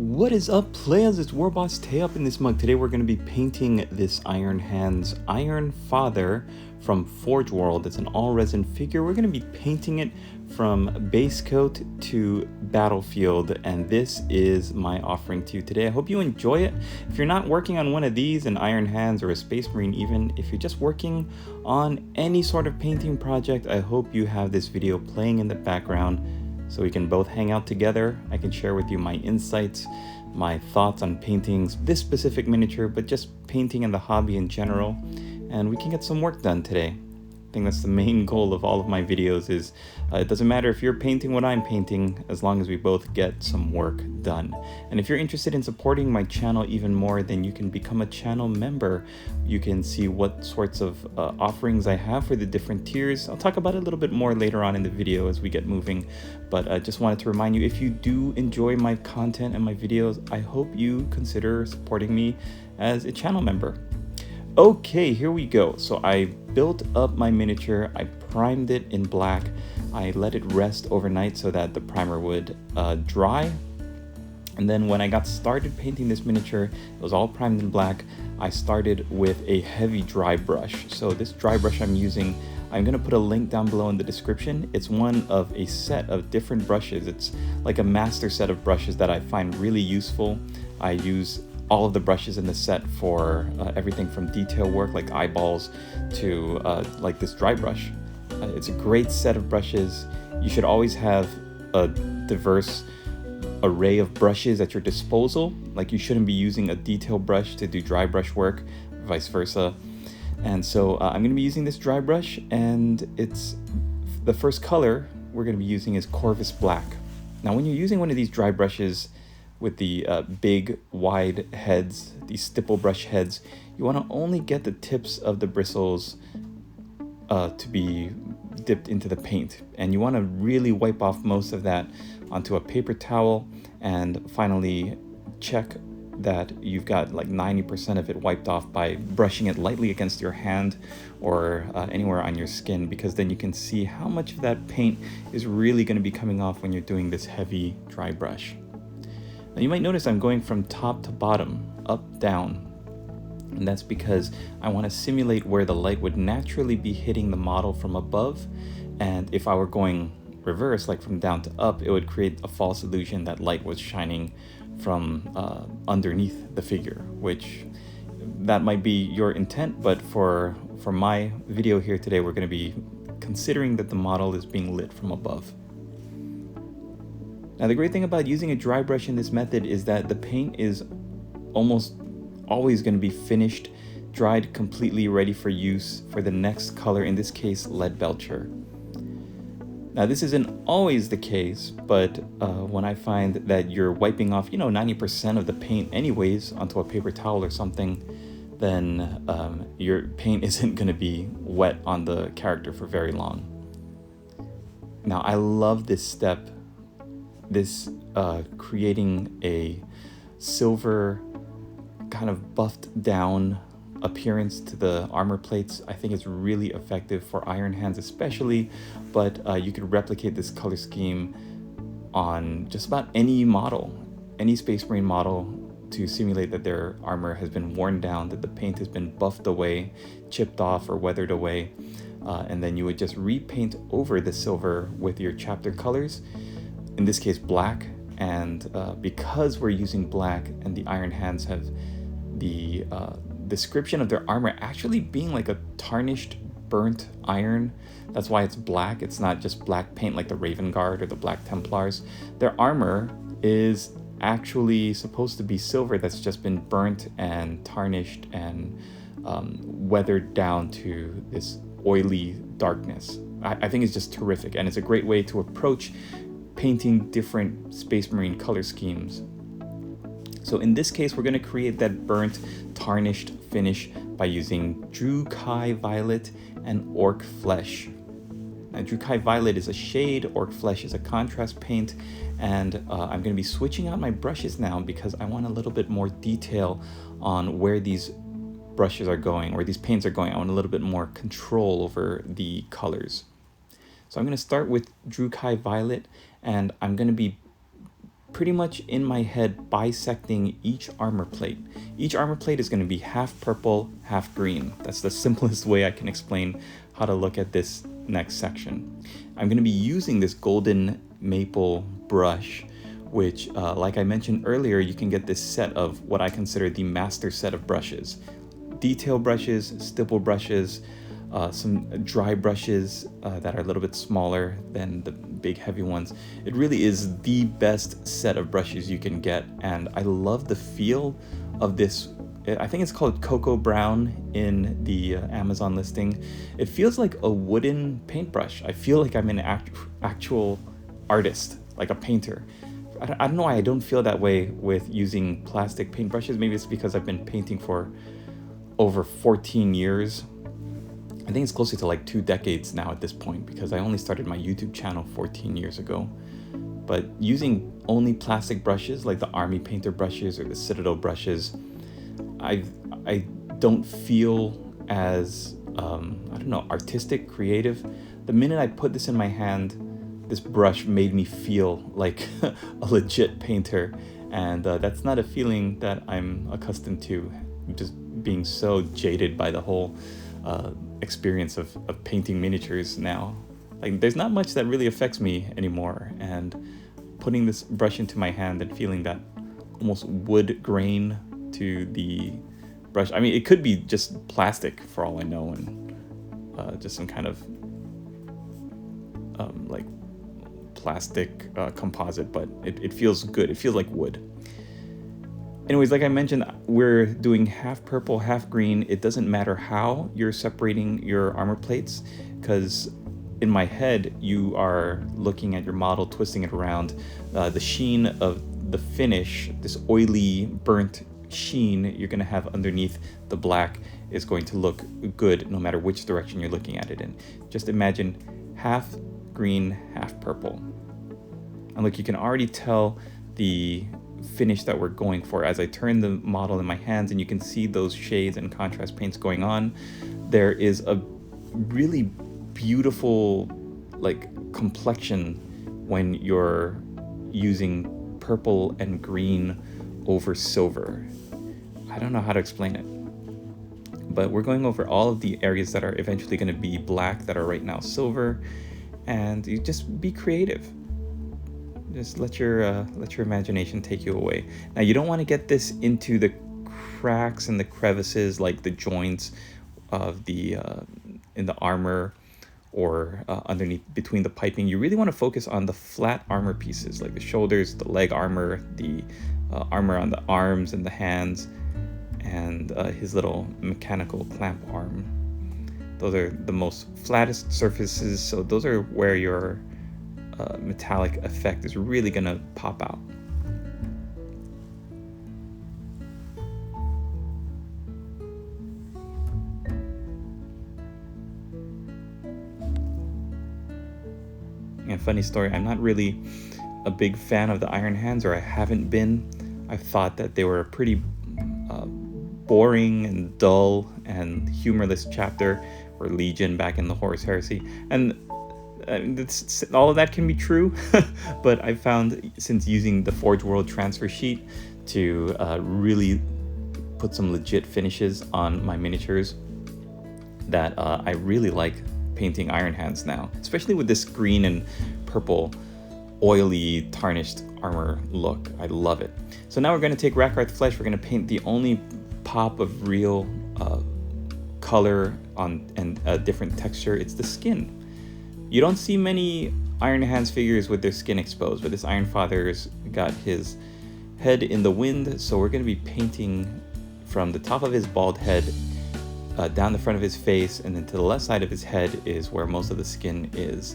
What is up, players? It's Warboss Tay up in this mug. Today we're going to be painting this Iron Hands Iron Father from Forge World. It's an all-resin figure. We're going to be painting it from base coat to battlefield, and this is my offering to you today. I hope you enjoy it. If you're not working on one of these, an Iron Hands or a Space Marine even, if you're just working on any sort of painting project, I hope you have this video playing in the background so we can both hang out together. I can share with you my insights, my thoughts on paintings, this specific miniature, but just painting in the hobby in general, and we can get some work done today. I think that's the main goal of all of my videos is it doesn't matter if you're painting what I'm painting, as long as we both get some work done. And if you're interested in supporting my channel even more, then you can become a channel member. You can see what sorts of offerings I have for the different tiers. I'll talk about it a little bit more later on in the video as we get moving, but I just wanted to remind you, if you do enjoy my content and my videos, I hope you consider supporting me as a channel member. Okay, here we go. So I built up my miniature, I primed it in black, I let it rest overnight so that the primer would dry, and then when I got started painting this miniature, it was all primed in black. I started with a heavy dry brush. So this dry brush I'm using, I'm going to put a link down below in the description. It's one of a set of different brushes. It's like a master set of brushes that I find really useful. I use all of the brushes in the set for everything from detail work like eyeballs to like this dry brush. It's a great set of brushes. You should always have a diverse array of brushes at your disposal. Like, you shouldn't be using a detail brush to do dry brush work, vice versa. And so I'm going to be using this dry brush, and it's the first color we're going to be using is Corvus Black. Now, when you're using one of these dry brushes with the big wide heads, these stipple brush heads, you want to only get the tips of the bristles to be dipped into the paint, and you want to really wipe off most of that onto a paper towel, and finally check that you've got like 90% of it wiped off by brushing it lightly against your hand or anywhere on your skin, because then you can see how much of that paint is really going to be coming off when you're doing this heavy dry brush. Now you might notice I'm going from top to bottom, up, down, and that's because I want to simulate where the light would naturally be hitting the model from above, and if I were going reverse, like from down to up, it would create a false illusion that light was shining from underneath the figure, which that might be your intent, but for my video here today, we're going to be considering that the model is being lit from above. Now, the great thing about using a dry brush in this method is that the paint is almost always going to be finished, dried, completely ready for use for the next color, in this case, Lead Belcher. Now, this isn't always the case, but when I find that you're wiping off, 90% of the paint anyways onto a paper towel or something, then your paint isn't going to be wet on the character for very long. Now, I love this step. This creating a silver kind of buffed down appearance to the armor plates. I think it's really effective for Iron Hands especially, but you could replicate this color scheme on just about any model, any Space Marine model, to simulate that their armor has been worn down, that the paint has been buffed away, chipped off, or weathered away, and then you would just repaint over the silver with your chapter colors, in this case black. And because we're using black and the Iron Hands have the description of their armor actually being like a tarnished burnt iron, that's why it's black. It's not just black paint like the Raven Guard or the Black Templars. Their armor is actually supposed to be silver that's just been burnt and tarnished and weathered down to this oily darkness. I think it's just terrific, and it's a great way to approach painting different Space Marine color schemes. So in this case, we're going to create that burnt, tarnished finish by using Druchii Violet and Orc Flesh. Now, Druchii Violet is a shade, Orc Flesh is a contrast paint, and I'm going to be switching out my brushes now because I want a little bit more detail on where these brushes are going, where these paints are going. I want a little bit more control over the colors. So I'm going to start with Druchii Violet, and I'm going to be pretty much in my head bisecting each armor plate. Each armor plate is going to be half purple, half green. That's the simplest way I can explain how to look at this next section. I'm going to be using this golden maple brush, which like I mentioned earlier, you can get this set of what I consider the master set of brushes. Detail brushes, stipple brushes, some dry brushes that are a little bit smaller than the big heavy ones. It really is the best set of brushes you can get, and I love the feel of this. I think it's called Cocoa Brown in the Amazon listing. It feels like a wooden paintbrush. I feel like I'm an actual artist, like a painter. I don't know why I don't feel that way with using plastic paintbrushes. Maybe it's because I've been painting for over 14 years. I think it's closer to like 2 decades now at this point, because I only started my YouTube channel 14 years ago. But using only plastic brushes like the Army Painter brushes or the Citadel brushes, I don't feel as, I don't know, artistic, creative. The minute I put this in my hand, this brush made me feel like a legit painter. And that's not a feeling that I'm accustomed to, just being so jaded by the whole experience of painting miniatures now. Like, there's not much that really affects me anymore, and putting this brush into my hand and feeling that almost wood grain to the brush. I mean, it could be just plastic for all I know, and just some kind of like plastic composite, but it feels good. It feels like wood. Anyways, like I mentioned, we're doing half purple, half green. It doesn't matter how you're separating your armor plates, because in my head, you are looking at your model, twisting it around. The sheen of the finish, this oily, burnt sheen you're going to have underneath the black, is going to look good no matter which direction you're looking at it in. Just imagine half green, half purple. And look, you can already tell the finish that we're going for as I turn the model in my hands, and you can see those shades and contrast paints going on. There is a really beautiful like complexion when you're using purple and green over silver. I don't know how to explain it, but we're going over all of the areas that are eventually going to be black that are right now silver, and you just be creative. Just let your imagination take you away. Now, you don't want to get this into the cracks and the crevices, like the joints of the in the armor or underneath between the piping. You really want to focus on the flat armor pieces, like the shoulders, the leg armor, the armor on the arms and the hands, and his little mechanical clamp arm. Those are the most flattest surfaces, so those are where your metallic effect is really going to pop out. And funny story, I'm not really a big fan of the Iron Hands, or I haven't been. I thought that they were a pretty boring and dull and humorless chapter for Legion back in the Horus Heresy. And all of that can be true, but I found, since using the Forge World transfer sheet to really put some legit finishes on my miniatures, that I really like painting Iron Hands now, especially with this green and purple oily tarnished armor look. I love it. So now we're going to take Rakarth Flesh. We're going to paint the only pop of real color on and a different texture. It's the skin. You don't see many Iron Hands figures with their skin exposed, but this Iron Father's got his head in the wind, so we're going to be painting from the top of his bald head down the front of his face, and then to the left side of his head is where most of the skin is.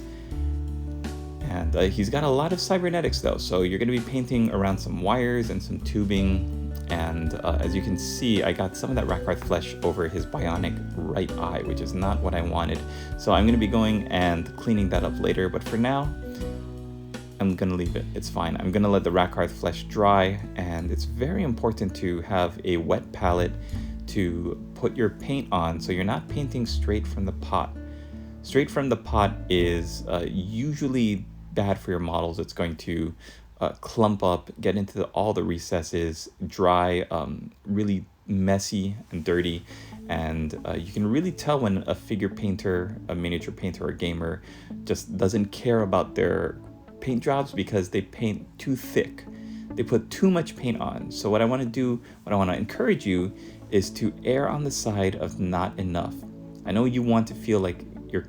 And he's got a lot of cybernetics though, so you're going to be painting around some wires and some tubing. And as you can see, I got some of that Rakarth Flesh over his bionic right eye, which is not what I wanted. So I'm going to be going and cleaning that up later, but for now, I'm going to leave it. It's fine. I'm going to let the Rakarth Flesh dry, and it's very important to have a wet palette to put your paint on, so you're not painting straight from the pot. Straight from the pot is usually bad for your models. It's going to clump up, get into all the recesses, dry, really messy and dirty. And you can really tell when a figure painter, a miniature painter or gamer just doesn't care about their paint jobs because they paint too thick. They put too much paint on. So what I want to encourage you is to err on the side of not enough. I know you want to feel like you're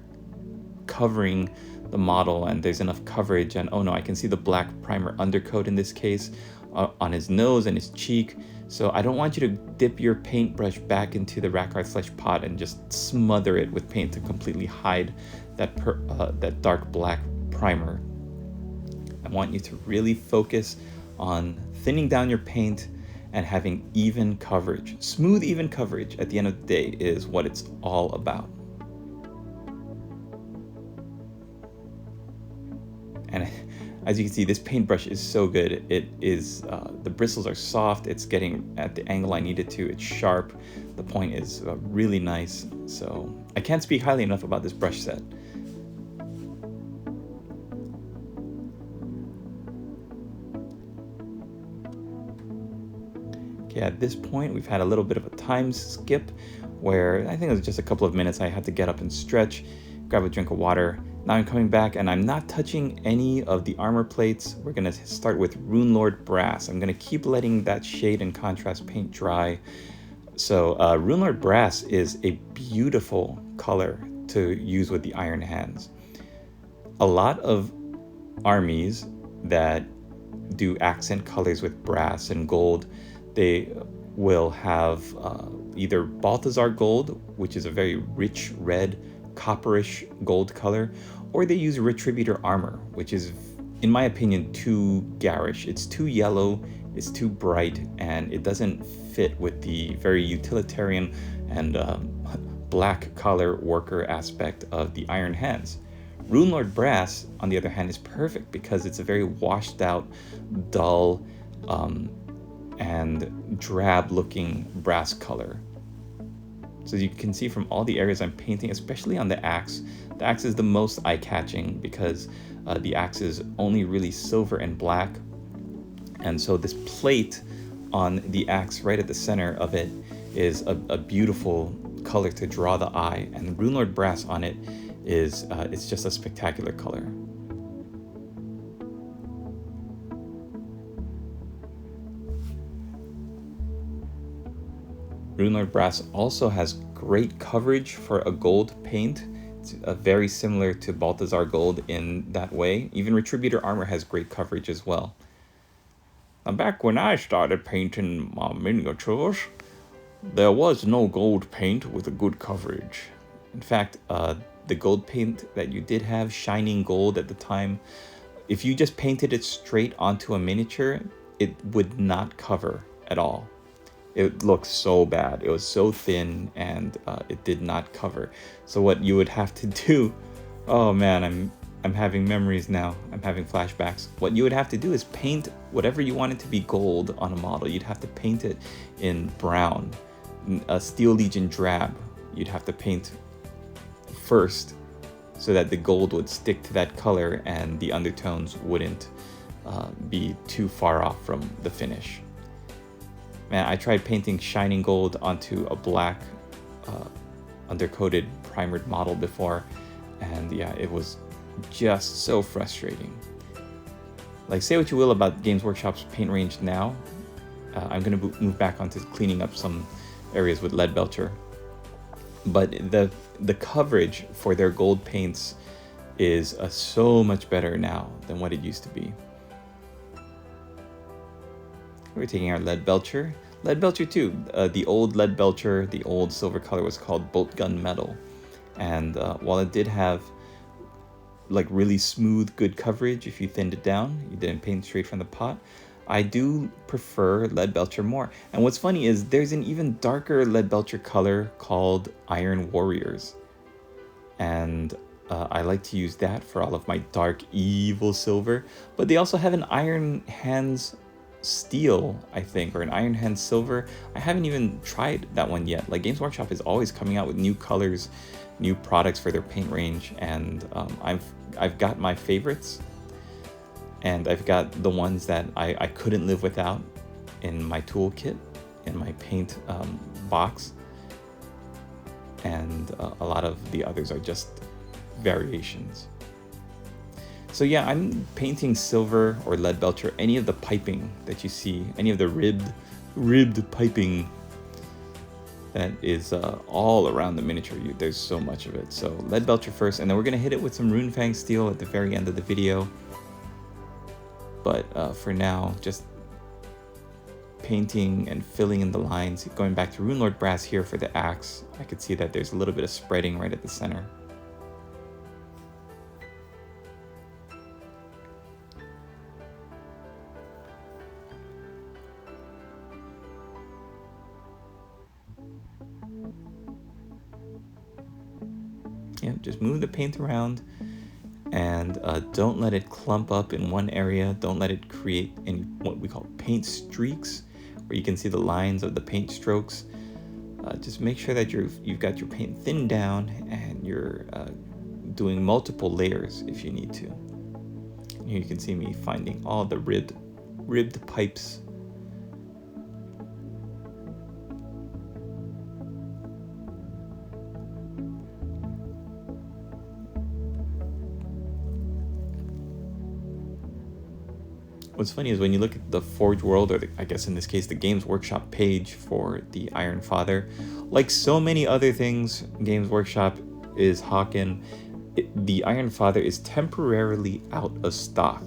covering the model and there's enough coverage, and oh no, I can see the black primer undercoat in this case on his nose and his cheek. So I don't want you to dip your paintbrush back into the Rack Art Flesh pot and just smother it with paint to completely hide that dark black primer. I want you to really focus on thinning down your paint and having even coverage. Smooth, even coverage at the end of the day is what it's all about. And as you can see, this paintbrush is so good. It is, the bristles are soft, it's getting at the angle I need it to, it's sharp, the point is really nice. So I can't speak highly enough about this brush set. Okay, at this point, we've had a little bit of a time skip where I think it was just a couple of minutes. I had to get up and stretch, grab a drink of water. Now I'm coming back and I'm not touching any of the armor plates. We're gonna start with Runelord Brass. I'm gonna keep letting that shade and contrast paint dry. So Runelord Brass is a beautiful color to use with the iron hands. A lot of armies that do accent colors with brass and gold, they will have either Balthazar gold, which is a very rich red, copperish gold color, or they use Retributor armor, which is, in my opinion, too garish. It's too yellow, it's too bright, and it doesn't fit with the very utilitarian and black collar worker aspect of the iron hands. Runelord Brass, on the other hand, is perfect because it's a very washed out, dull, and drab looking brass color. So you can see from all the areas I'm painting, especially on the axe is the most eye-catching because the axe is only really silver and black. And so this plate on the axe right at the center of it is a beautiful color to draw the eye, and Runelord Brass on it is it's just a spectacular color. Runelord Brass also has great coverage for a gold paint. It's very similar to Balthazar Gold in that way. Even Retributor Armor has great coverage as well. Now, back when I started painting my miniatures, there was no gold paint with a good coverage. In fact, the gold paint that you did have, shining gold at the time, if you just painted it straight onto a miniature, it would not cover at all. It looked so bad. It was so thin and it did not cover. So what you would have to do, oh man, I'm having memories now. I'm having flashbacks. What you would have to do is paint whatever you wanted to be gold on a model. You'd have to paint it in brown, a Steel Legion drab. You'd have to paint first so that the gold would stick to that color and the undertones wouldn't be too far off from the finish. Man, I tried painting shining gold onto a black undercoated primered model before, and yeah, it was just so frustrating. Like, say what you will about Games Workshop's paint range now, I'm gonna move back onto cleaning up some areas with lead belcher, but the coverage for their gold paints is so much better now than what it used to be. We're taking our lead belcher. Lead belcher too. The old lead belcher, the old silver color was called bolt gun metal. And while it did have like really smooth, good coverage, if you thinned it down, you didn't paint straight from the pot, I do prefer lead belcher more. And what's funny is there's an even darker lead belcher color called Iron Warriors. And I like to use that for all of my dark, evil silver. But they also have an Iron Hands Steel, I think, or an Iron Hand Silver. I haven't even tried that one yet. Like, Games Workshop is always coming out with new colors, new products for their paint range, and I've got my favorites. And I've got the ones that I couldn't live without in my toolkit, in my paint box. And a lot of the others are just variations. So yeah, I'm painting silver or lead belcher, any of the piping that you see, any of the ribbed piping that is all around the miniature. There's so much of it. So lead belcher first, and then we're gonna hit it with some Runefang steel at the very end of the video. But for now, just painting and filling in the lines. Going back to Runelord brass here for the axe, I could see that there's a little bit of spreading right at the center. Yeah, just move the paint around, and don't let it clump up in one area. Don't let it create any what we call paint streaks, where you can see the lines of the paint strokes. Just make sure that you've got your paint thinned down, and you're doing multiple layers if you need to. Here you can see me finding all the ribbed pipes. What's funny is when you look at the Forge World, or I guess in this case the Games Workshop page for the Iron Father, like so many other things Games Workshop is hawking, the Iron Father is temporarily out of stock.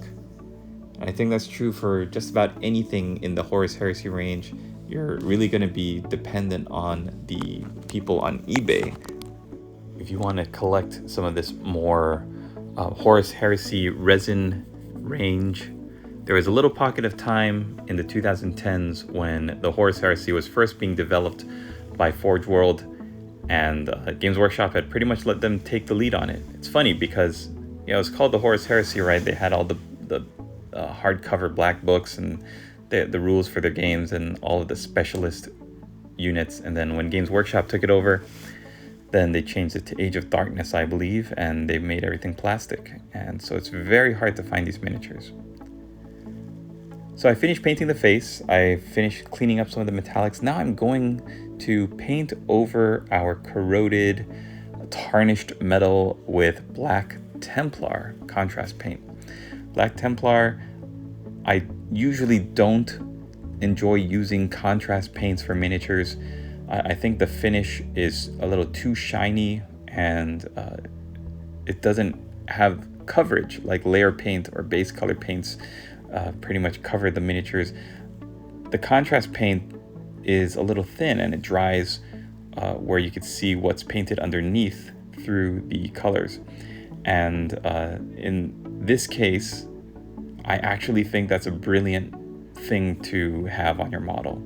And I think that's true for just about anything in the Horus Heresy range. You're really going to be dependent on the people on eBay. If you want to collect some of this more Horus Heresy resin range, there was a little pocket of time in the 2010s when the Horus Heresy was first being developed by Forge World, and Games Workshop had pretty much let them take the lead on it. It's funny because it was called the Horus Heresy, right? They had all the hardcover black books and the rules for their games and all of the specialist units. And then when Games Workshop took it over, then they changed it to Age of Darkness, I believe, and they made everything plastic. And so it's very hard to find these miniatures. So I finished painting the face, I finished cleaning up some of the metallics. Now I'm going to paint over our corroded, tarnished metal with Black Templar contrast paint. Black Templar, I usually don't enjoy using contrast paints for miniatures. I think the finish is a little too shiny, and it doesn't have coverage like layer paint or base color paints pretty much cover the miniatures. The contrast paint is a little thin, and it dries where you could see what's painted underneath through the colors. And in this case, I actually think that's a brilliant thing to have on your model.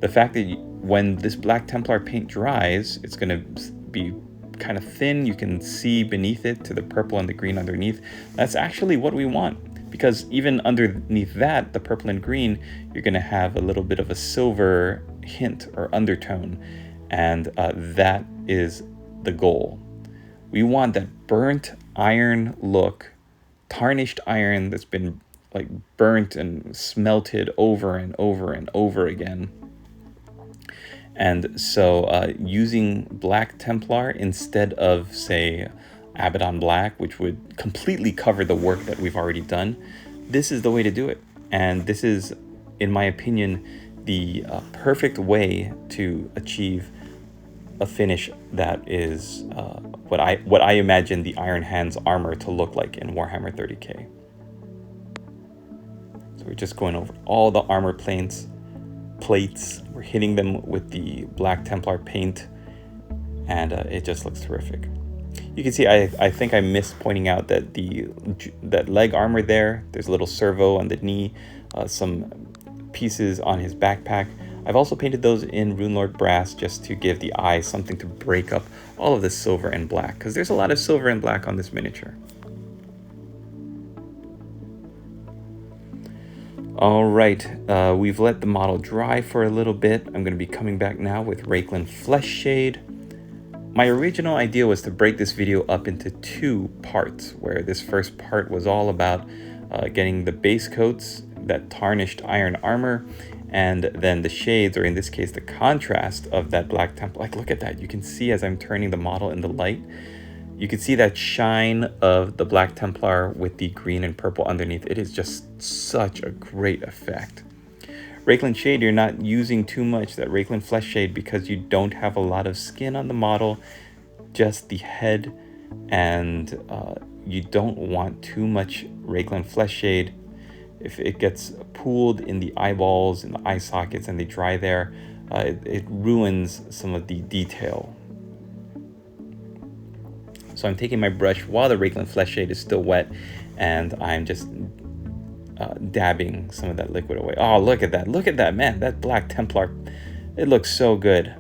The fact that when this Black Templar paint dries, it's going to be kind of thin. You can see beneath it to the purple and the green underneath. That's actually what we want, because even underneath that, the purple and green, you're going to have a little bit of a silver hint or undertone, and that is the goal. We want that burnt iron look, tarnished iron that's been like burnt and smelted over and over and over again. And so using Black Templar instead of, say, Abaddon Black, which would completely cover the work that we've already done, this is the way to do it. And this is, in my opinion, the perfect way to achieve a finish that is what I imagine the Iron Hands armor to look like in Warhammer 30k. So we're just going over all the armor plates. We're hitting them with the Black Templar paint, and it just looks terrific. You can see I think I missed pointing out that that leg armor there's a little servo on the knee, some pieces on his backpack. I've also painted those in Runelord brass just to give the eye something to break up all of the silver and black, because there's a lot of silver and black on this miniature. All right, we've let the model dry for a little bit. I'm going to be coming back now with Rakelin Flesh Shade. My original idea was to break this video up into two parts, where this first part was all about getting the base coats, that tarnished iron armor, and then the shades, or in this case the contrast of that Black Templar. Like, look at that. You can see as I'm turning the model in the light, you can see that shine of the Black Templar with the green and purple underneath. It is just such a great effect. Rakeland shade, you're not using too much, that Rakeland flesh shade, because you don't have a lot of skin on the model, just the head, and you don't want too much Rakeland flesh shade. If it gets pooled in the eyeballs, in the eye sockets, and they dry there, it ruins some of the detail. So I'm taking my brush while the Rakeland flesh shade is still wet, and I'm just dabbing some of that liquid away. Oh, look at that. Look at that, man. That Black Templar, it looks so good.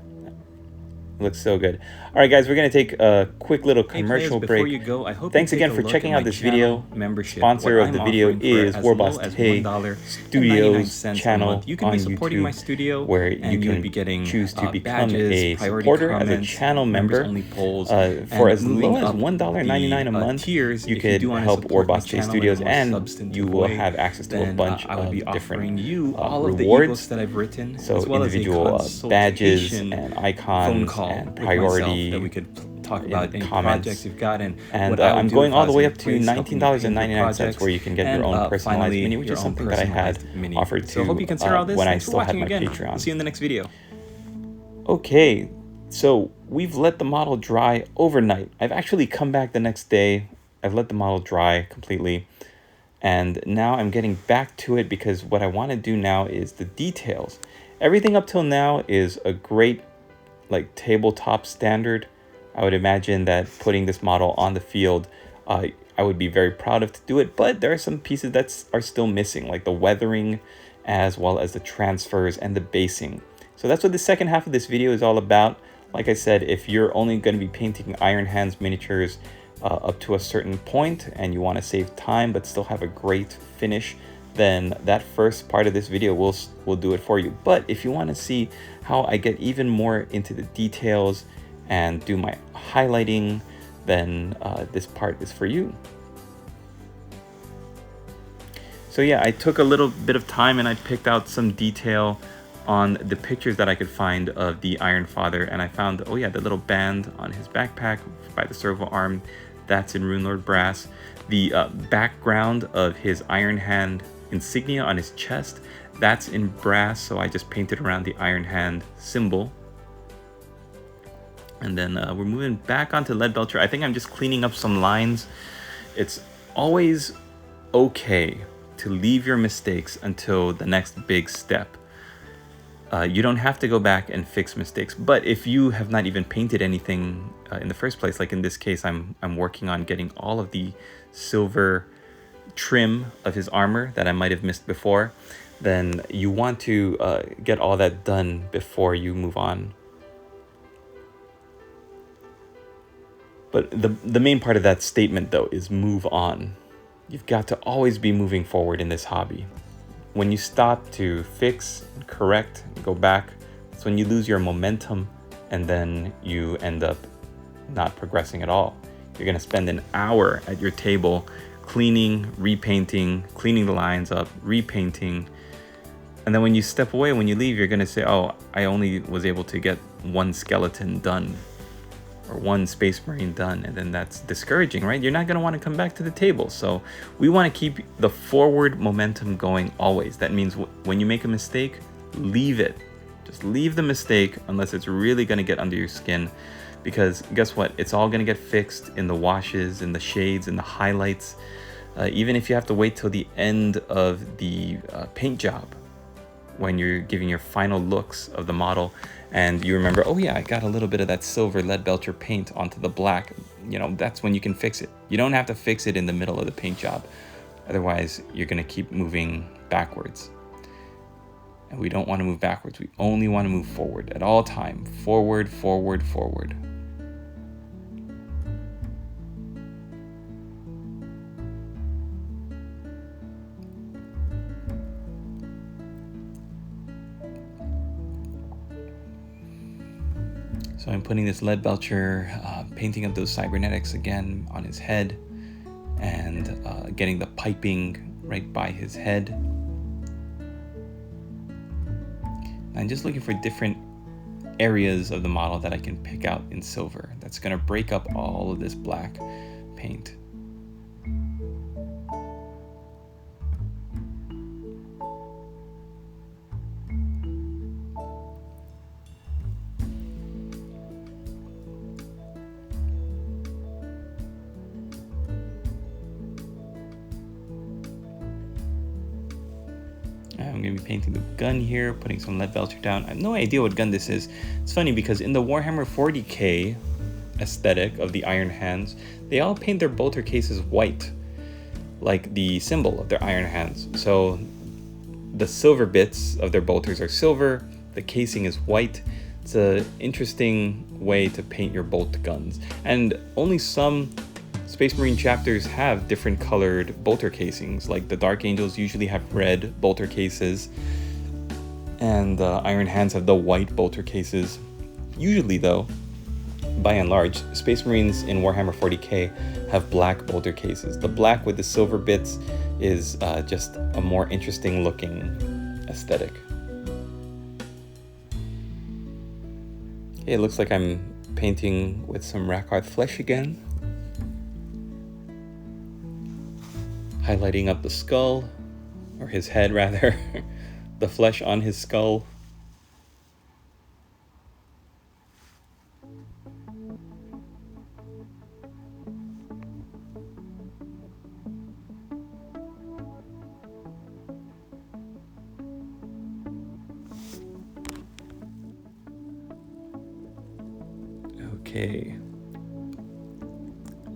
It looks so good. All right, guys, we're going to take a quick little commercial break. Before you go, I hope Thanks you take again for a look checking at out my this channel video. membership. Sponsor What of the I'm video offering for is as Warboss low as Tay $1.99 Studios a channel month. You can on be supporting YouTube, my studio, where you and can be getting choose to become badges, a priority supporter as a comments, channel member. only polls, For as moving low as up $1.99 a the, month, tiers, you if could do wanna help support my Warboss Tay channel in a Studios, more and substantive you will way, have access to a then, bunch I would be of different offering you all of the rewards. ebooks that I've written, So as well individual as a badges consultation and phone icons call and with myself priority that we could talk about any comments. projects you've got, and I'm going all the way up to $19.99, $19.99, where you can get your own personalized mini, which is something that I had offered to So hope you consider all this. when I Thanks for still had watching my again. Patreon. We'll see you in the next video. Okay, so we've let the model dry overnight. I've actually come back the next day. I've let the model dry completely, and now I'm getting back to it, because what I want to do now is the details. Everything up till now is a great, like, tabletop standard. I would imagine that putting this model on the field, I would be very proud of to do it, but there are some pieces that are still missing, like the weathering, as well as the transfers and the basing. So that's what the second half of this video is all about. Like I said, if you're only going to be painting Iron Hands miniatures up to a certain point, and you want to save time but still have a great finish, then that first part of this video will do it for you. But if you want to see how I get even more into the details and do my highlighting, then this part is for you. So yeah, I took a little bit of time and I picked out some detail on the pictures that I could find of the Iron Father, and I found, oh yeah, the little band on his backpack by the servo arm, that's in Runelord brass. The background of his Iron Hand insignia on his chest, that's in brass, so I just painted around the Iron Hand symbol. And then we're moving back onto Leadbelcher. I think I'm just cleaning up some lines. It's always okay to leave your mistakes until the next big step. You don't have to go back and fix mistakes, but if you have not even painted anything in the first place, like in this case, I'm working on getting all of the silver trim of his armor that I might have missed before, then you want to get all that done before you move on. But the main part of that statement, though, is move on. You've got to always be moving forward in this hobby. When you stop to fix, correct, go back, that's when you lose your momentum, and then you end up not progressing at all. You're going to spend an hour at your table cleaning, repainting, cleaning the lines up, repainting. And then when you step away, when you leave, you're going to say, oh, I only was able to get one skeleton done, or one Space Marine done, and then that's discouraging, right? You're not going to want to come back to the table. So we want to keep the forward momentum going always. That means when you make a mistake, leave it. Just leave the mistake unless it's really going to get under your skin, because guess what? It's all going to get fixed in the washes, in the shades, in the highlights. Even if you have to wait till the end of the paint job, when you're giving your final looks of the model, and you remember, oh yeah, I got a little bit of that silver Leadbelcher paint onto the black, you know, that's when you can fix it. You don't have to fix it in the middle of the paint job. Otherwise, you're going to keep moving backwards. And we don't want to move backwards. We only want to move forward at all time. Forward, forward, forward. So I'm putting this Leadbelcher, painting of those cybernetics again on his head, and getting the piping right by his head. I'm just looking for different areas of the model that I can pick out in silver. That's going to break up all of this black paint. I'm going to be painting the gun here, putting some lead belcher down. I have no idea what gun this is. It's funny because in the Warhammer 40k aesthetic of the Iron Hands, they all paint their bolter cases white, like the symbol of their Iron Hands. So the silver bits of their bolters are silver, the casing is white. It's an interesting way to paint your bolt guns. And only some Space Marine chapters have different colored bolter casings, like the Dark Angels usually have red bolter cases, and the Iron Hands have the white bolter cases. Usually though, by and large, Space Marines in Warhammer 40k have black bolter cases. The black with the silver bits is just a more interesting looking aesthetic. Okay, it looks like I'm painting with some Rakarth flesh again. Highlighting up the skull, or his head rather, the flesh on his skull. Okay,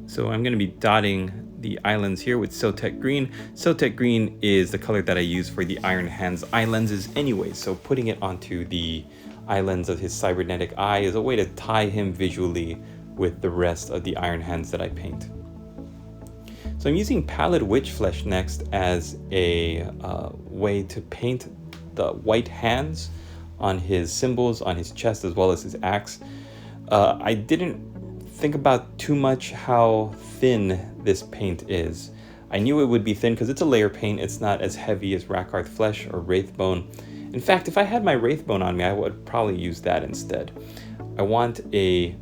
so I'm going to be dotting the islands here with Thicc green. Thicc green is the color that I use for the Iron Hands eye lenses anyway, so putting it onto the islands of his cybernetic eye is a way to tie him visually with the rest of the Iron Hands that I paint. So I'm using Pallid Witch Flesh next as a way to paint the white hands on his symbols, on his chest, as well as his axe. I didn't think about too much how thin this paint is. I knew it would be thin because it's a layer paint. It's not as heavy as Rakarth Flesh or Wraithbone. In fact, if I had my Wraithbone on me, I would probably use that instead. I want a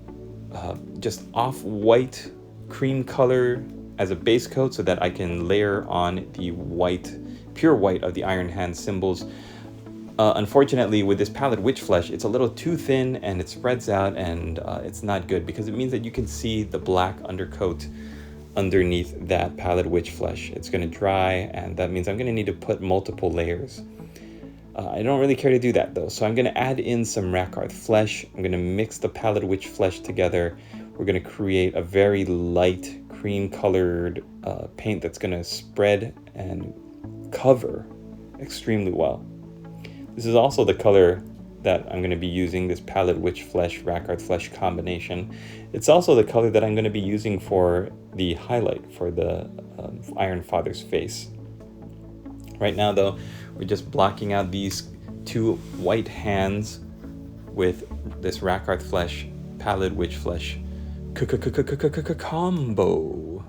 just off-white cream color as a base coat so that I can layer on the white, pure white of the Iron Hand symbols. Unfortunately, with this Pallid Witch Flesh, it's a little too thin and it spreads out, and it's not good because it means that you can see the black undercoat underneath that Pallid Witch Flesh. It's going to dry, and that means I'm going to need to put multiple layers. I don't really care to do that though, so I'm going to add in some Rakarth Flesh. I'm going to mix the Pallid Witch Flesh together. We're going to create a very light cream colored paint that's going to spread and cover extremely well. This is also the color that I'm going to be using, this Pallid Witch Flesh, Rakarth Flesh combination. It's also the color that I'm going to be using for the highlight for the Iron Father's face. Right now though, we're just blocking out these two white hands with this Rakarth Flesh, Pallid Witch Flesh combo.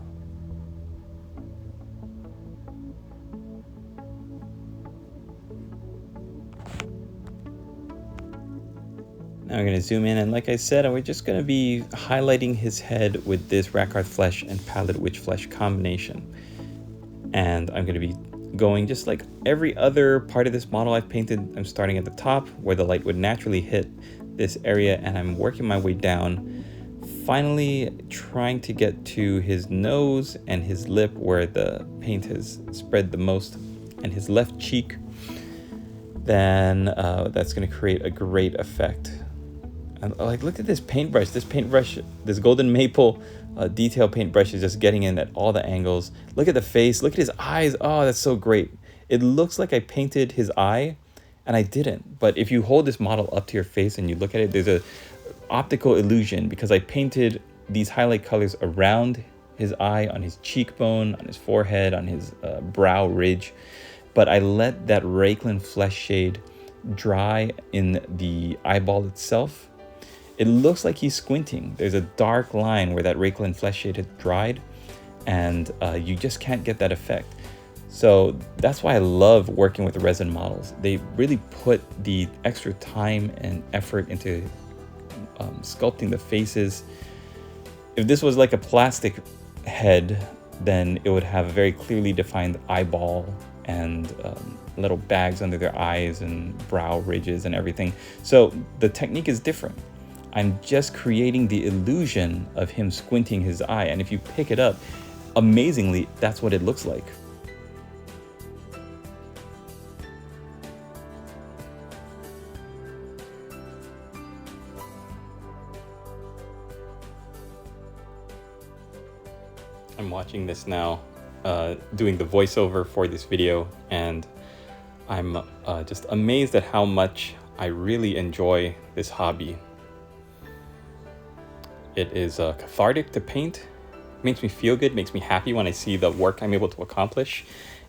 Now we're going to zoom in, and like I said, we're just going to be highlighting his head with this Rakarth Flesh and Pallid Witch Flesh combination. And I'm going to be going just like every other part of this model I've painted. I'm starting at the top where the light would naturally hit this area, and I'm working my way down, finally trying to get to his nose and his lip where the paint has spread the most, and his left cheek. Then that's going to create a great effect. Like, look at this paintbrush. This golden maple detail paintbrush is just getting in at all the angles. Look at the face. Look at his eyes. Oh, that's so great. It looks like I painted his eye, and I didn't. But if you hold this model up to your face and you look at it, there's a optical illusion because I painted these highlight colors around his eye, on his cheekbone, on his forehead, on his brow ridge. But I let that Rakelin flesh shade dry in the eyeball itself. It looks like he's squinting. There's a dark line where that Rakelin flesh shade had dried, and you just can't get that effect. So that's why I love working with resin models. They really put the extra time and effort into sculpting the faces. If this was like a plastic head, then it would have a very clearly defined eyeball and little bags under their eyes and brow ridges and everything. So the technique is different. I'm just creating the illusion of him squinting his eye, and if you pick it up, amazingly, that's what it looks like. I'm watching this now, doing the voiceover for this video, and I'm just amazed at how much I really enjoy this hobby. It is cathartic to paint, makes me feel good, makes me happy when I see the work I'm able to accomplish,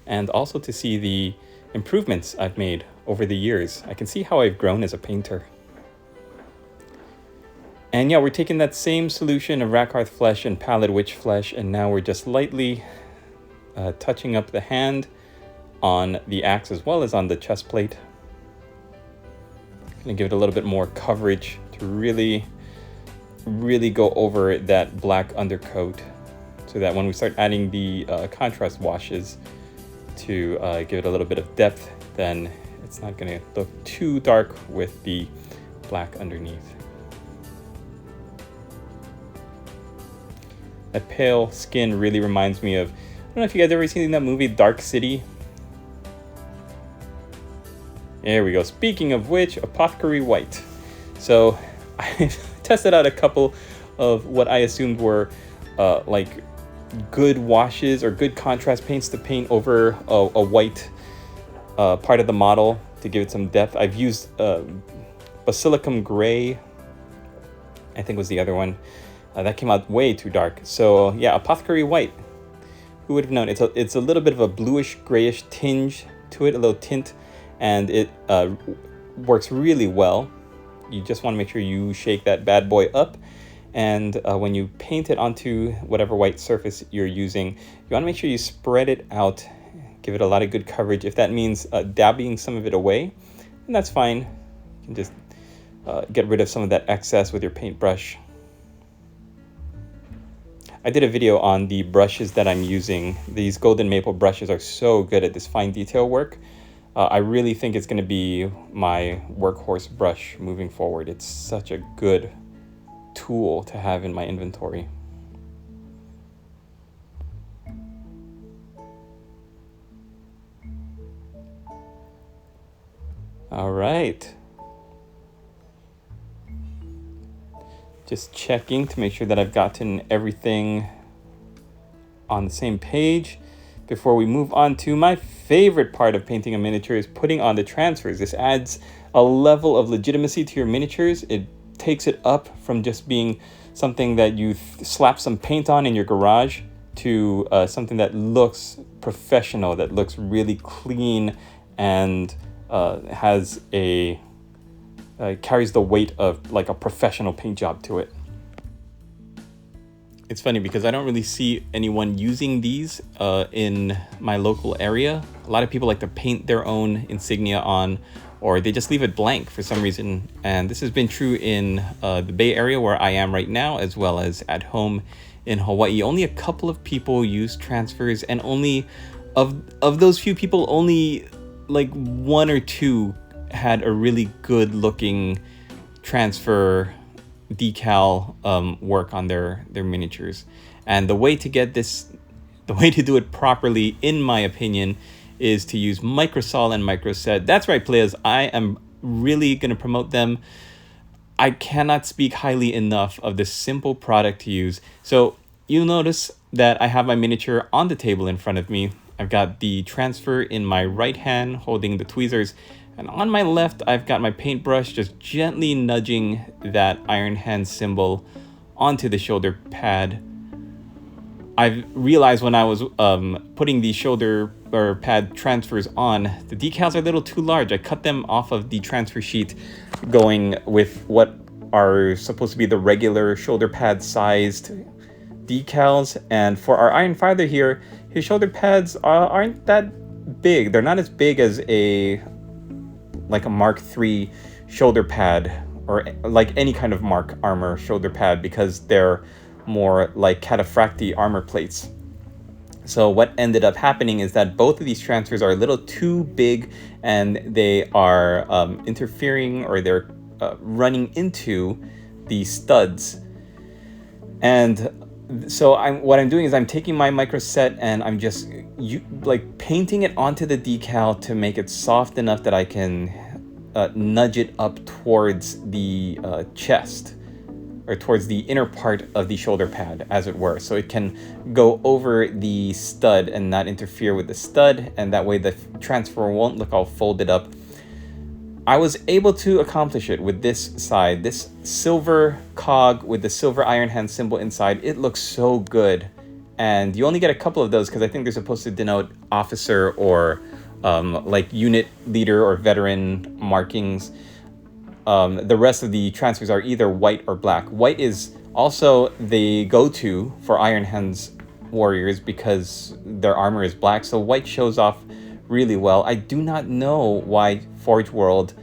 and also to see the improvements I've made over the years. I can see how I've grown as a painter. And yeah, we're taking that same solution of Rakarth flesh and Pallid Witch flesh, and now we're just lightly touching up the hand on the axe as well as on the chest plate. Gonna give it a little bit more coverage to really go over that black undercoat, so that when we start adding the contrast washes to give it a little bit of depth, then it's not gonna look too dark with the black underneath. That pale skin really reminds me of, I don't know if you guys ever seen that movie Dark City. There we go. Speaking of which, Apothecary White. So I tested out a couple of what I assumed were like good washes or good contrast paints to paint over a white part of the model to give it some depth. I've used Basilicum Gray, I think was the other one. That came out way too dark. So yeah, Apothecary White. Who would have known? It's a little bit of a bluish grayish tinge to it, a little tint, and it works really well. You just want to make sure you shake that bad boy up, and when you paint it onto whatever white surface you're using, you want to make sure you spread it out, give it a lot of good coverage. If that means dabbing some of it away, then that's fine. You can just get rid of some of that excess with your paintbrush. I did a video on the brushes that I'm using. These golden maple brushes are so good at this fine detail work. I really think it's going to be my workhorse brush moving forward. It's such a good tool to have in my inventory. All right. Just checking to make sure that I've gotten everything on the same page before we move on to my favorite part of painting a miniature, is putting on the transfers. This adds a level of legitimacy to your miniatures. It takes it up from just being something that you slap some paint on in your garage to something that looks professional, that looks really clean, and has a carries the weight of like a professional paint job to it. It's funny because I don't really see anyone using these in my local area. A lot of people like to paint their own insignia on, or they just leave it blank for some reason. And this has been true in the Bay Area where I am right now, as well as at home in Hawaii. Only a couple of people use transfers, and only of those few people, only like one or two had a really good looking transfer decal work on their miniatures. And the way to do it properly, in my opinion, is to use Microsol and Microset. That's right, players, I am really going to promote them. I cannot speak highly enough of this simple product to use. So you'll notice that I have my miniature on the table in front of me. I've got the transfer in my right hand holding the tweezers, and on my left, I've got my paintbrush just gently nudging that iron hand symbol onto the shoulder pad. I've realized when I was putting the shoulder pad transfers on, the decals are a little too large. I cut them off of the transfer sheet, going with what are supposed to be the regular shoulder pad sized decals. And for our Iron Father here, his shoulder pads aren't that big. They're not as big as like a Mark III shoulder pad, or like any kind of Mark armor shoulder pad, because they're more like cataphracti armor plates. So what ended up happening is that both of these transfers are a little too big, and they are interfering, or they're running into the studs. And so what I'm doing is I'm taking my micro set and I'm just like painting it onto the decal to make it soft enough that I can nudge it up towards the chest, or towards the inner part of the shoulder pad, as it were, so it can go over the stud and not interfere with the stud, and that way the transfer won't look all folded up. I was able to accomplish it with this side, this silver cog with the silver iron hand symbol inside. It looks so good, and you only get a couple of those because I think they're supposed to denote officer or like unit leader or veteran markings. The rest of the transfers are either white or black. White is also the go-to for Iron Hands warriors because their armor is black, so white shows off really well. I do not know why Forge World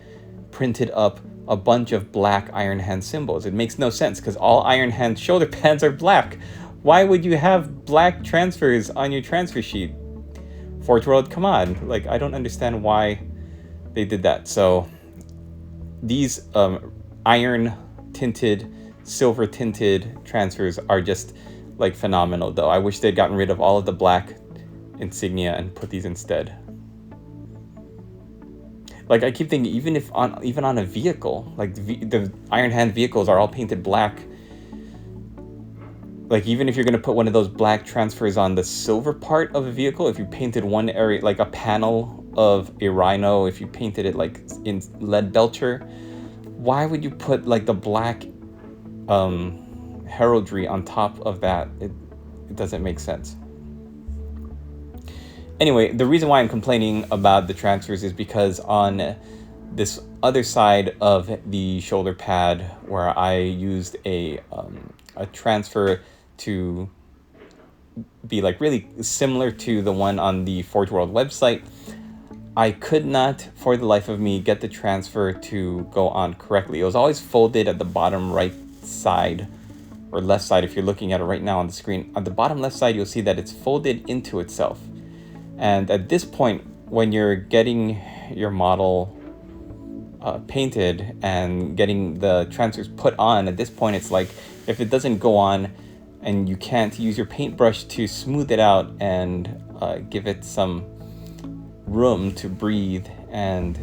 printed up a bunch of black Iron Hand symbols. It makes no sense because all Iron Hand shoulder pads are black. Why would you have black transfers on your transfer sheet? Forge World, come on. Like, I don't understand why they did that. So these iron tinted, silver tinted transfers are just like phenomenal, though. I wish they'd gotten rid of all of the black insignia and put these instead. Like, I keep thinking, even on a vehicle, like the Iron Hand vehicles are all painted black. Like, even if you're gonna put one of those black transfers on the silver part of a vehicle, if you painted one area, like a panel of a Rhino, if you painted it like in lead belcher, why would you put like the black heraldry on top of that? It doesn't make sense. Anyway, the reason why I'm complaining about the transfers is because on this other side of the shoulder pad, where I used a transfer to be like really similar to the one on the Forge World website, I could not, for the life of me, get the transfer to go on correctly. It was always folded at the bottom right side, or left side if you're looking at it right now on the screen. On the bottom left side, you'll see that it's folded into itself. And at this point, when you're getting your model painted and getting the transfers put on, at this point it's like, if it doesn't go on and you can't use your paintbrush to smooth it out and give it some room to breathe and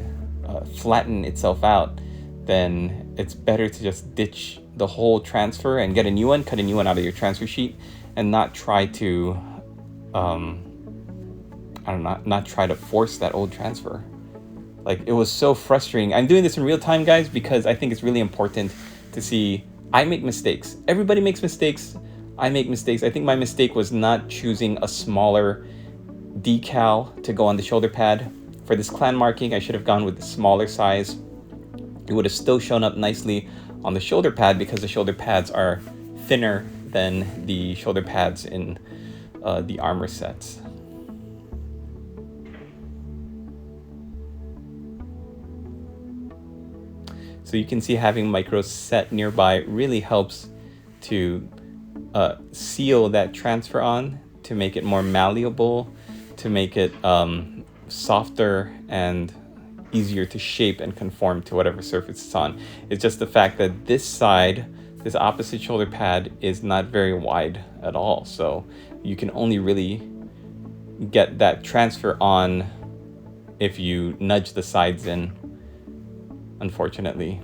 flatten itself out, then it's better to just ditch the whole transfer and get a new one, cut a new one out of your transfer sheet, and not try to not try to force that old transfer. Like, it was so frustrating. I'm doing this in real time, guys, because I think it's really important to see. I make mistakes. Everybody makes mistakes. I make mistakes. I think my mistake was not choosing a smaller decal to go on the shoulder pad. For this clan marking, I should have gone with the smaller size. It would have still shown up nicely on the shoulder pad because the shoulder pads are thinner than the shoulder pads in the armor sets. So you can see having micro set nearby really helps to seal that transfer on, to make it more malleable, to make it softer and easier to shape and conform to whatever surface it's on. It's just the fact that this side, this opposite shoulder pad, is not very wide at all. So you can only really get that transfer on if you nudge the sides in, unfortunately.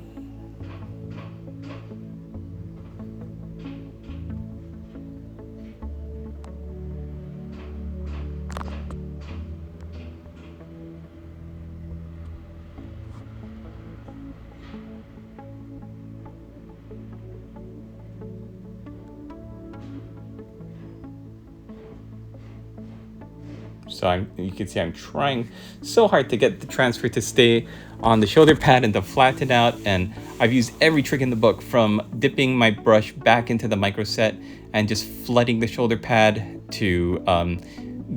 So you can see I'm trying so hard to get the transfer to stay on the shoulder pad and to flatten out. And I've used every trick in the book, from dipping my brush back into the micro set and just flooding the shoulder pad, to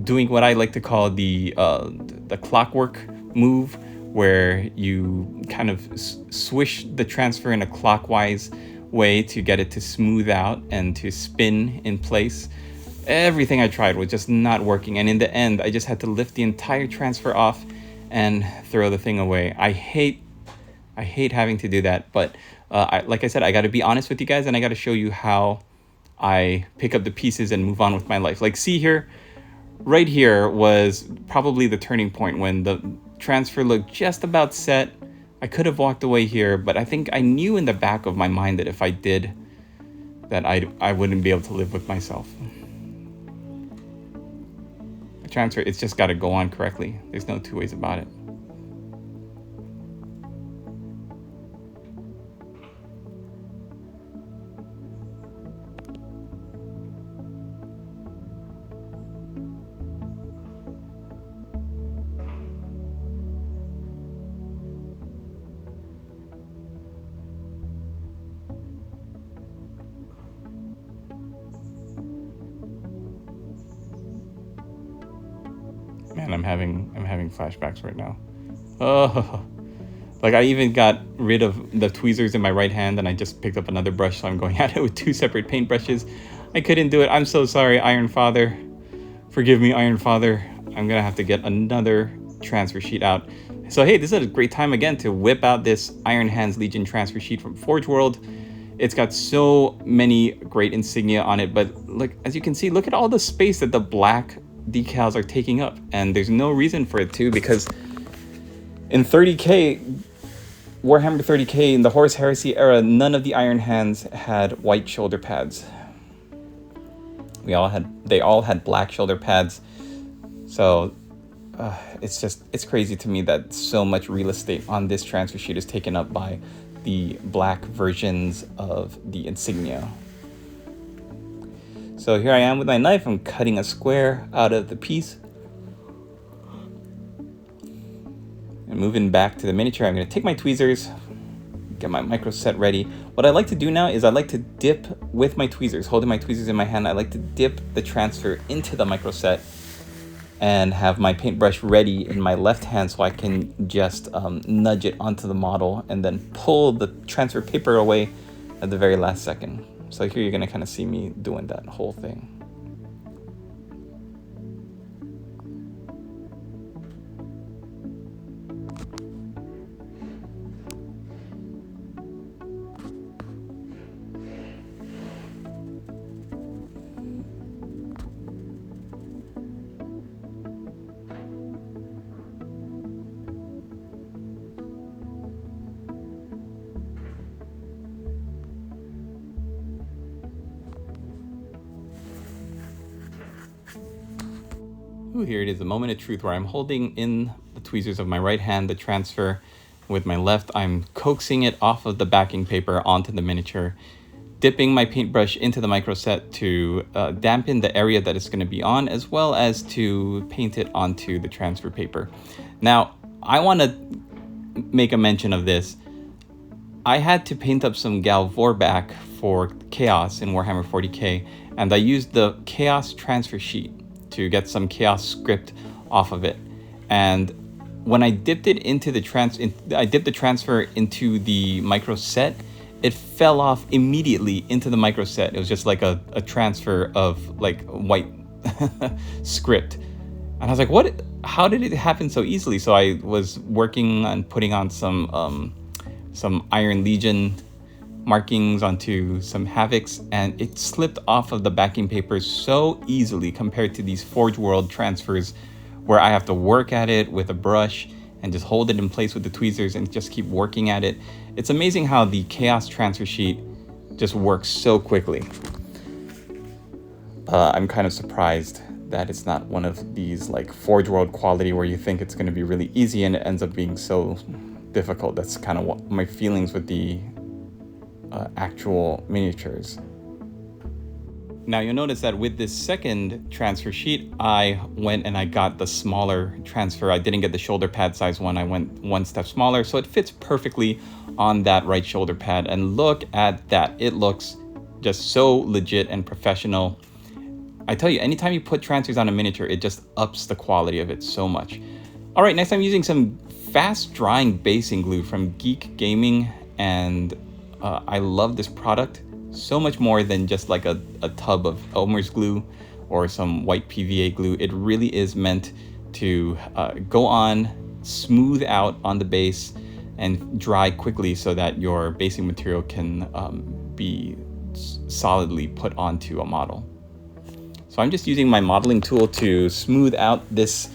doing what I like to call the clockwork move, where you kind of swish the transfer in a clockwise way to get it to smooth out and to spin in place. Everything I tried was just not working, and in the end I just had to lift the entire transfer off and throw the thing away. I hate having to do that, but like I said, I got to be honest with you guys, and I got to show you how I pick up the pieces and move on with my life. Like, see here, right here was probably the turning point when the transfer looked just about set. I could have walked away here, but I think I knew in the back of my mind that if I did, that I wouldn't be able to live with myself. The transfer, it's just got to go on correctly. There's no two ways about it. Man, I'm having flashbacks right now. Oh, like I even got rid of the tweezers in my right hand, and I just picked up another brush, so I'm going at it with two separate paintbrushes. I couldn't do it. I'm so sorry, Iron Father. Forgive me, Iron Father. I'm gonna have to get another transfer sheet out. So hey, this is a great time again to whip out this Iron Hands Legion transfer sheet from Forge World. It's got so many great insignia on it, but look, as you can see, look at all the space that the black decals are taking up, and there's no reason for it to, because in 30k, Warhammer 30k, in the Horus Heresy era, none of the Iron Hands had white shoulder pads. They all had black shoulder pads. So it's crazy to me that so much real estate on this transfer sheet is taken up by the black versions of the insignia. So here I am with my knife. I'm cutting a square out of the piece. And moving back to the miniature, I'm going to take my tweezers, get my micro set ready. What I like to do now is I like to dip with my tweezers, holding my tweezers in my hand. I like to dip the transfer into the micro set and have my paintbrush ready in my left hand so I can just nudge it onto the model and then pull the transfer paper away at the very last second. So here you're going to kind of see me doing that whole thing. Ooh, here it is, a moment of truth where I'm holding in the tweezers of my right hand, the transfer. With my left, I'm coaxing it off of the backing paper onto the miniature, dipping my paintbrush into the micro set to dampen the area that it's going to be on, as well as to paint it onto the transfer paper. Now, I want to make a mention of this. I had to paint up some Gal Vorback for Chaos in Warhammer 40k, and I used the Chaos transfer sheet to get some Chaos script off of it. And when I dipped it into the I dipped the transfer into the micro set, it fell off immediately into the micro set. It was just like a transfer of like white script. And I was like, what? How did it happen so easily? So I was working on putting on some Iron Legion markings onto some Havocs, and it slipped off of the backing paper so easily compared to these Forge World transfers where I have to work at it with a brush and just hold it in place with the tweezers and just keep working at it. It's amazing how the Chaos transfer sheet just works so quickly. I'm kind of surprised that it's not one of these like Forge World quality where you think it's going to be really easy and it ends up being so difficult. That's kind of what my feelings with the actual miniatures. Now you'll notice that with this second transfer sheet, I went and I got the smaller transfer. I didn't get the shoulder pad size one. I went one step smaller, so it fits perfectly on that right shoulder pad. And look at that. It looks just so legit and professional. I tell you, anytime you put transfers on a miniature, it just ups the quality of it so much. All right, next I'm using some fast drying basing glue from Geek Gaming, and I love this product so much more than just like a tub of Elmer's glue or some white PVA glue. It really is meant to go on, smooth out on the base, and dry quickly so that your basing material can be solidly put onto a model. So I'm just using my modeling tool to smooth out this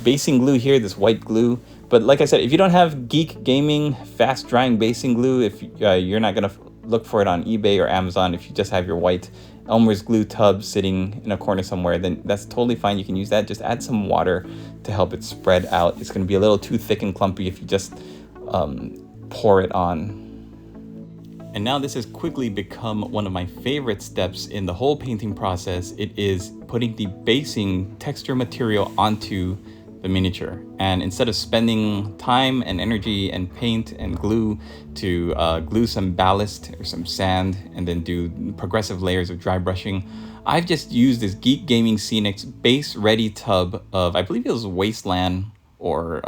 basing glue here, this white glue. But like I said, if you don't have Geek Gaming fast drying basing glue, if you're not gonna look for it on eBay or Amazon, if you just have your white Elmer's glue tub sitting in a corner somewhere, then that's totally fine. You can use that. Just add some water to help it spread out. It's gonna be a little too thick and clumpy if you just pour it on. And now this has quickly become one of my favorite steps in the whole painting process. It is putting the basing texture material onto the miniature. And instead of spending time and energy and paint and glue to glue some ballast or some sand and then do progressive layers of dry brushing, I've just used this Geek Gaming Scenics base ready tub of, I believe it was Wasteland or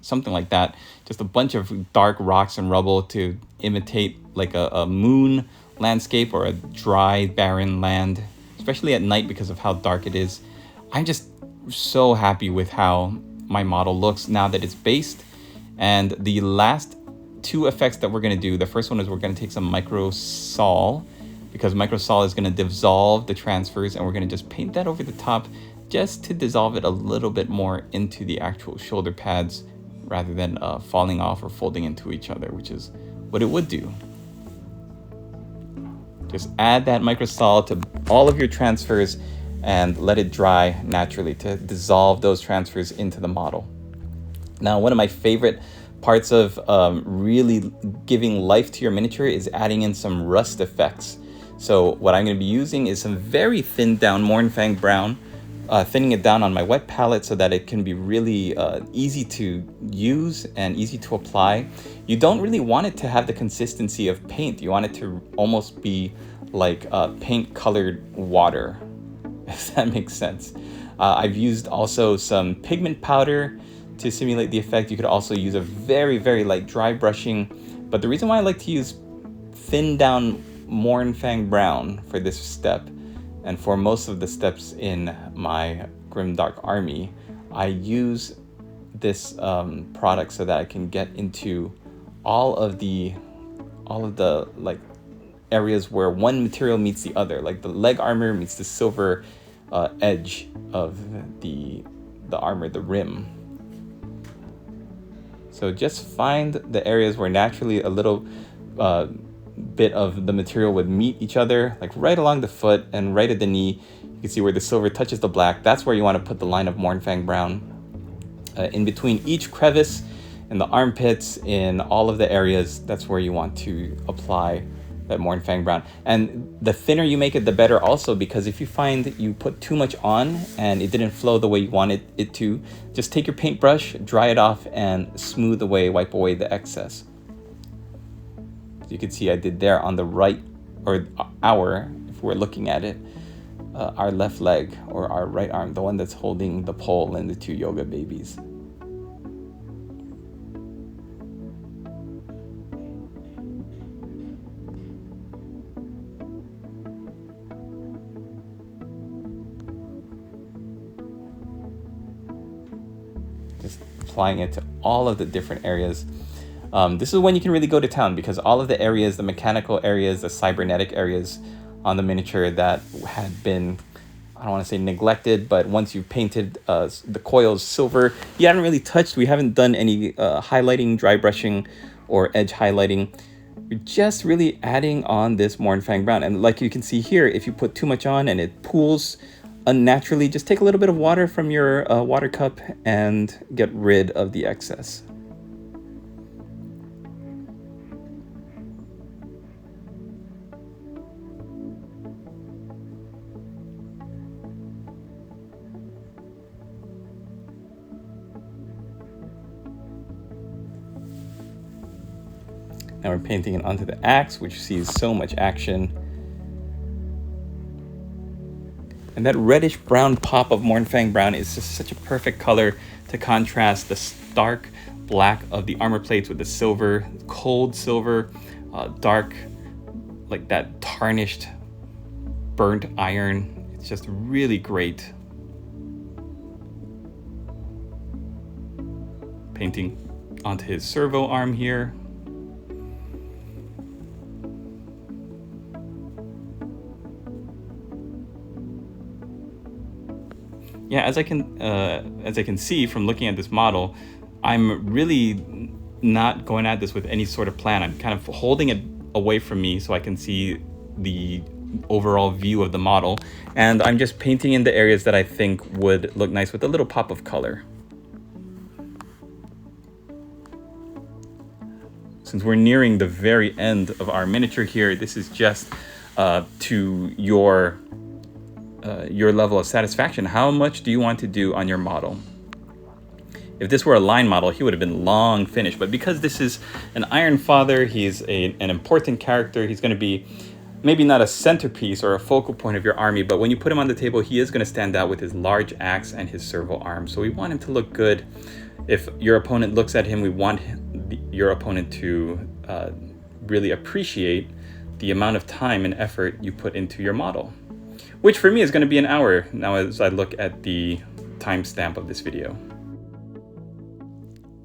something like that. Just a bunch of dark rocks and rubble to imitate like a moon landscape or a dry, barren land, especially at night because of how dark it is. I'm just so happy with how my model looks now that it's based. And the last two effects that we're gonna do, the first one is we're gonna take some micro sol, because micro sol is gonna dissolve the transfers, and we're gonna just paint that over the top just to dissolve it a little bit more into the actual shoulder pads rather than falling off or folding into each other, which is what it would do. Just add that microsol to all of your transfers and let it dry naturally to dissolve those transfers into the model. Now, one of my favorite parts of really giving life to your miniature is adding in some rust effects. So what I'm going to be using is some very thinned down Mournfang Brown, thinning it down on my wet palette so that it can be really easy to use and easy to apply. You don't really want it to have the consistency of paint. You want it to almost be like paint colored water, if that makes sense. I've used also some pigment powder to simulate the effect. You could also use a very, very light dry brushing. But the reason why I like to use thin down Mournfang Brown for this step, and for most of the steps in my Grimdark army, I use this product so that I can get into all of the like areas where one material meets the other, like the leg armor meets the silver edge of the armor, the rim. So just find the areas where naturally a little bit of the material would meet each other, like right along the foot and right at the knee. You can see where the silver touches the black. That's where you want to put the line of Mournfang Brown. In between each crevice, in the armpits, in all of the areas, that's where you want to apply that Mournfang Brown. And the thinner you make it, the better also, because if you find that you put too much on and it didn't flow the way you wanted it to, just take your paintbrush, dry it off, and smooth away, wipe away the excess. You can see I did there on the right, or if we're looking at it, our left leg or our right arm, the one that's holding the pole and the two yoga babies. Just applying it to all of the different areas. This is when you can really go to town, because all of the areas, the mechanical areas, the cybernetic areas on the miniature that had been, I don't want to say neglected, but once you've painted the coils silver, you haven't really touched. We haven't done any highlighting, dry brushing, or edge highlighting. You're just really adding on this Mournfang Brown. And like you can see here, if you put too much on and it pools unnaturally, just take a little bit of water from your water cup and get rid of the excess. Now we're painting it onto the axe, which sees so much action. And that reddish brown pop of Mournfang brown is just such a perfect color to contrast the stark black of the armor plates with the silver, cold silver, dark, like that tarnished, burnt iron. It's just really great. Painting onto his servo arm here. Yeah, as I can see from looking at this model, I'm really not going at this with any sort of plan. I'm kind of holding it away from me so I can see the overall view of the model, and I'm just painting in the areas that I think would look nice with a little pop of color. Since we're nearing the very end of our miniature here, this is just to your level of satisfaction. How much do you want to do on your model? If this were a line model, he would have been long finished. But because this is an Iron Father, he's an important character. He's going to be maybe not a centerpiece or a focal point of your army, but when you put him on the table, he is going to stand out with his large axe and his servo arm. So we want him to look good. If your opponent looks at him, we want your opponent to really appreciate the amount of time and effort you put into your model, which for me is going to be an hour now as I look at the timestamp of this video.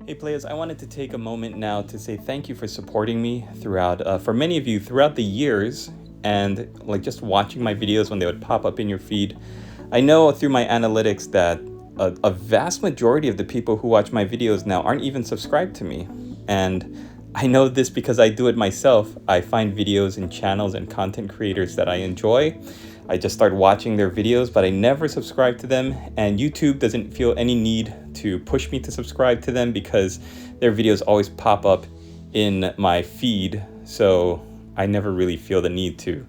Hey players, I wanted to take a moment now to say thank you for supporting me throughout, for many of you throughout the years, and like just watching my videos when they would pop up in your feed. I know through my analytics that a vast majority of the people who watch my videos now aren't even subscribed to me. And I know this because I do it myself. I find videos and channels and content creators that I enjoy. I just start watching their videos, but I never subscribe to them, and YouTube doesn't feel any need to push me to subscribe to them because their videos always pop up in my feed, so I never really feel the need to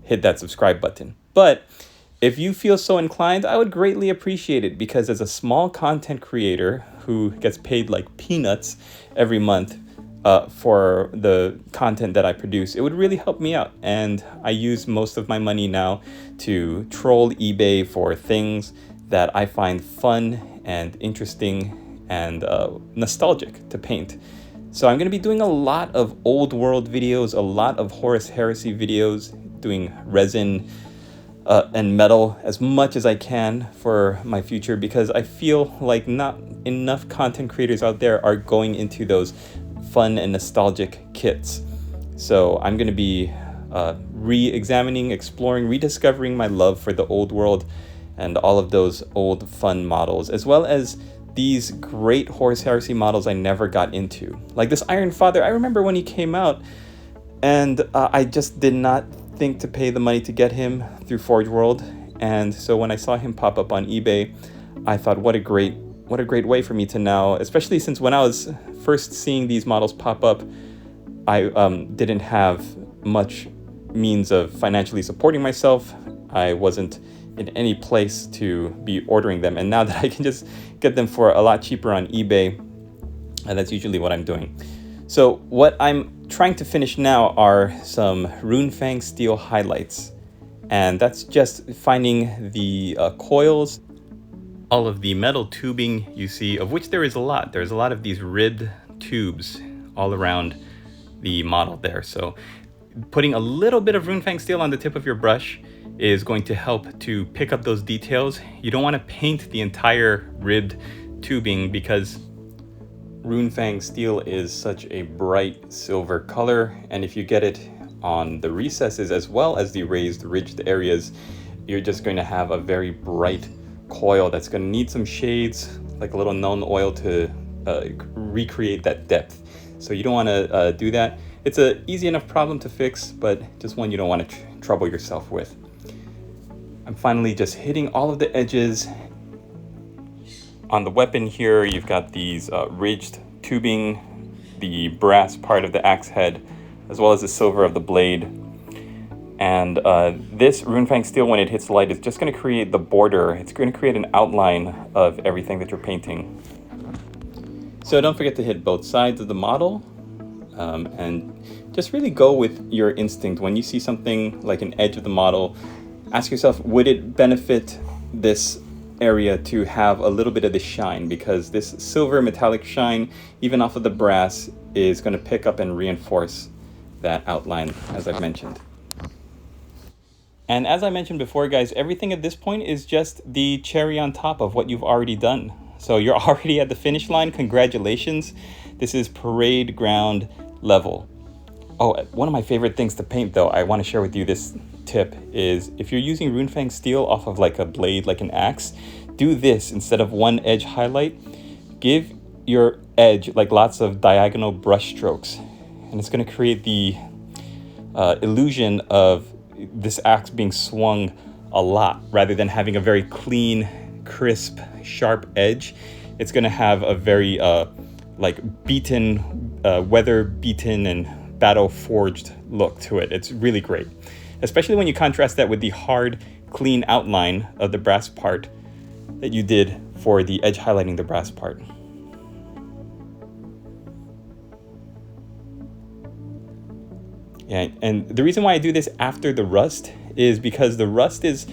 hit that subscribe button. But if you feel so inclined, I would greatly appreciate it, because as a small content creator who gets paid like peanuts every month for the content that I produce, it would really help me out. And I use most of my money now to troll eBay for things that I find fun and interesting and nostalgic to paint. So I'm going to be doing a lot of old world videos, a lot of Horus Heresy videos, doing resin and metal as much as I can for my future, because I feel like not enough content creators out there are going into those fun and nostalgic kits. So I'm going to be re-examining, exploring, rediscovering my love for the old world and all of those old fun models, as well as these great Horus Heresy models I never got into. Like this Iron Father, I remember when he came out, and I just did not think to pay the money to get him through Forge World. And so when I saw him pop up on eBay, I thought, what a great way for me to now, especially since when I was first seeing these models pop up, I didn't have much means of financially supporting myself. I wasn't in any place to be ordering them, and now that I can just get them for a lot cheaper on eBay, and that's usually what I'm doing. So what I'm trying to finish now are some Runefang steel highlights, and that's just finding the coils, all of the metal tubing you see, of which there is a lot. There's a lot of these ribbed tubes all around the model there. So putting a little bit of Runefang steel on the tip of your brush is going to help to pick up those details. You don't want to paint the entire ribbed tubing because Runefang steel is such a bright silver color, and if you get it on the recesses as well as the raised ridged areas, you're just going to have a very bright coil that's going to need some shades, like a little Nuln Oil, to recreate that depth. So you don't want to do that. It's an easy enough problem to fix, but just one you don't want to trouble yourself with. I'm finally just hitting all of the edges. On the weapon here, you've got these ridged tubing, the brass part of the axe head, as well as the silver of the blade. And this Runefang steel, when it hits light, is just going to create the border. It's going to create an outline of everything that you're painting. So don't forget to hit both sides of the model, and just really go with your instinct. When you see something like an edge of the model, ask yourself, would it benefit this area to have a little bit of the shine? Because this silver metallic shine, even off of the brass, is going to pick up and reinforce that outline, as I've mentioned. And as I mentioned before, guys, everything at this point is just the cherry on top of what you've already done. So you're already at the finish line. Congratulations. This is parade ground level. Oh, one of my favorite things to paint, though, I want to share with you this tip, is if you're using Runefang steel off of like a blade, like an axe, do this instead of one edge highlight. Give your edge like lots of diagonal brush strokes, and it's going to create the illusion of this axe being swung a lot rather than having a very clean, crisp, sharp edge. It's going to have a very like beaten, weather beaten and battle forged look to it. It's really great, especially when you contrast that with the hard, clean outline of the brass part that you did for the edge highlighting the brass part. Yeah, and the reason why I do this after the rust is because the rust is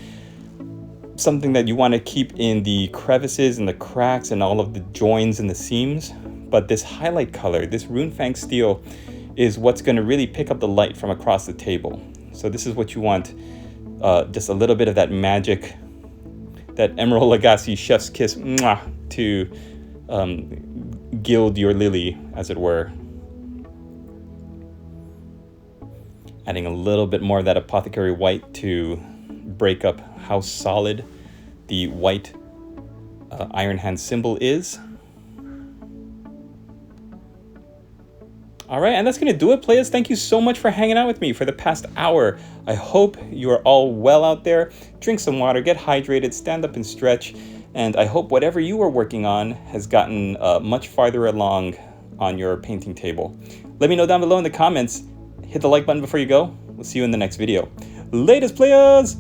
something that you want to keep in the crevices and the cracks and all of the joins and the seams. But this highlight color, this Runefang steel, is what's going to really pick up the light from across the table. So this is what you want, just a little bit of that magic, that Emerald Lagasse chef's kiss to gild your lily, as it were. Adding a little bit more of that apothecary white to break up how solid the white iron hand symbol is. All right, and that's gonna do it, players. Thank you so much for hanging out with me for the past hour. I hope you are all well out there. Drink some water, get hydrated, stand up and stretch, and I hope whatever you are working on has gotten much farther along on your painting table. Let me know down below in the comments. Hit the like button before you go. We'll see you in the next video. Latest, players!